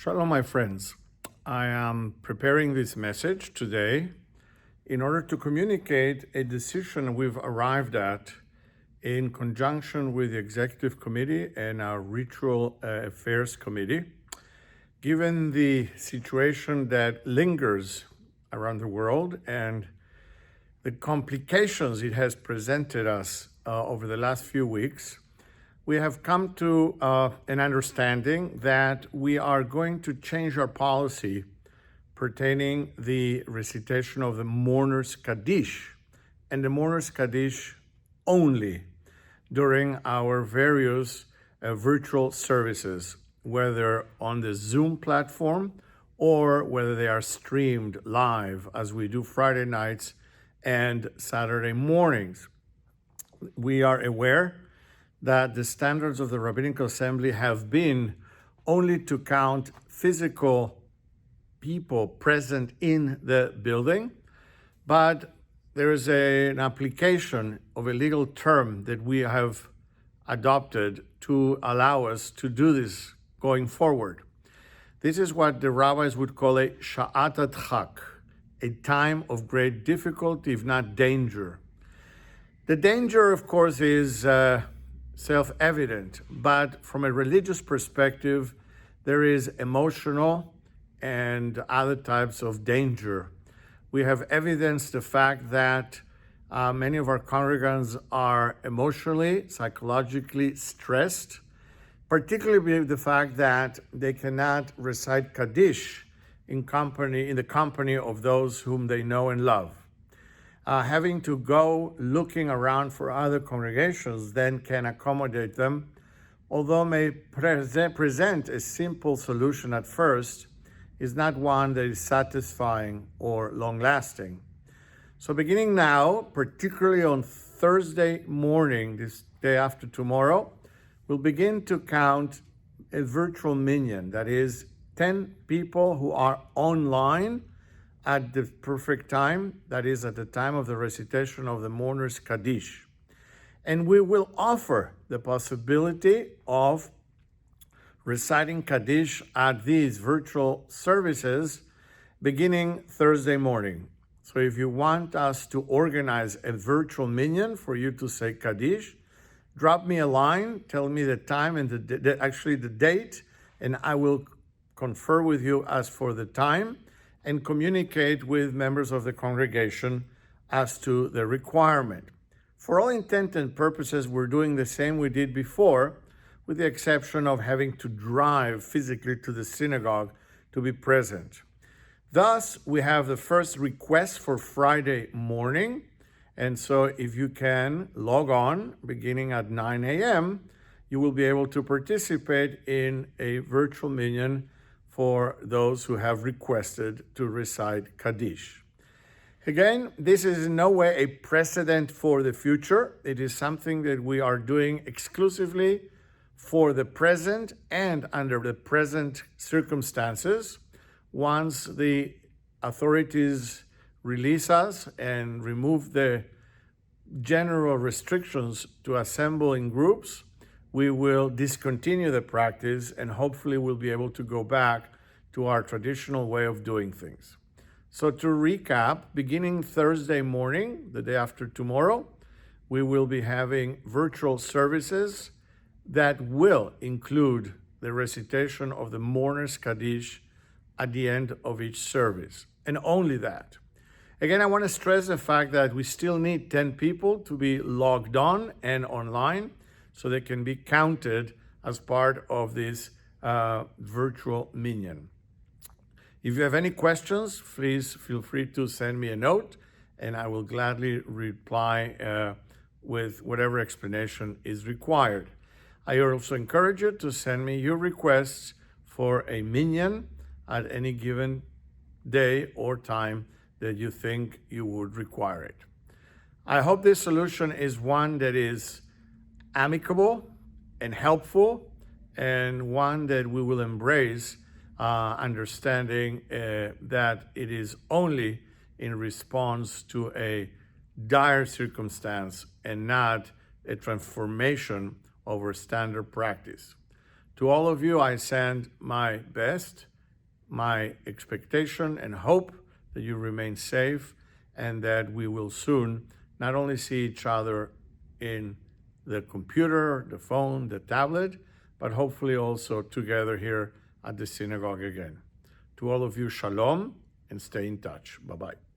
Shalom, my friends. I am preparing this message today in order to communicate a decision we've arrived at in conjunction with the Executive Committee and our Ritual Affairs Committee. Given the situation that lingers around the world and the complications it has presented us over the last few weeks, we have come to an understanding that we are going to change our policy pertaining the recitation of the mourner's Kaddish and the mourner's Kaddish only during our various virtual services, whether on the Zoom platform or whether they are streamed live as we do Friday nights and Saturday mornings. We are aware that the standards of the Rabbinical Assembly have been only to count physical people present in the building, but there is an application of a legal term that we have adopted to allow us to do this going forward. This is what the rabbis would call a sha'at adchak, a time of great difficulty, if not danger. The danger, of course, is self-evident, but from a religious perspective, there is emotional and other types of danger. We have evidenced the fact that many of our congregants are emotionally, psychologically stressed, particularly with the fact that they cannot recite Kaddish in the company of those whom they know and love. Having to go looking around for other congregations then can accommodate them, although may present a simple solution at first, is not one that is satisfying or long-lasting. So beginning now, particularly on Thursday morning, this day after tomorrow, we'll begin to count a virtual minyan, that is 10 people who are online at the perfect time, that is at the time of the recitation of the mourner's Kaddish. And we will offer the possibility of reciting Kaddish at these virtual services beginning Thursday morning. So if you want us to organize a virtual minyan for you to say Kaddish, drop me a line, tell me the time and the date, and I will confer with you as for the time and communicate with members of the congregation as to the requirement. For all intent and purposes, we're doing the same we did before, with the exception of having to drive physically to the synagogue to be present. Thus, we have the first request for Friday morning, and so if you can log on beginning at 9 a.m., you will be able to participate in a virtual minyan for those who have requested to recite Kaddish. Again, this is in no way a precedent for the future. It is something that we are doing exclusively for the present and under the present circumstances. Once the authorities release us and remove the general restrictions to assemble in groups, we will discontinue the practice and hopefully we'll be able to go back to our traditional way of doing things. So to recap, beginning Thursday morning, the day after tomorrow, we will be having virtual services that will include the recitation of the mourner's Kaddish at the end of each service, and only that. Again, I want to stress the fact that we still need 10 people to be logged on and online so they can be counted as part of this virtual minyan. If you have any questions, please feel free to send me a note and I will gladly reply with whatever explanation is required. I also encourage you to send me your requests for a minyan at any given day or time that you think you would require it. I hope this solution is one that is amicable and helpful, and one that we will embrace, understanding that it is only in response to a dire circumstance and not a transformation over standard practice. To all of you, I send my best my expectation and hope that you remain safe and that we will soon not only see each other in the computer, the phone, the tablet, but hopefully also together here at the synagogue again. To all of you, shalom, and stay in touch. Bye-bye.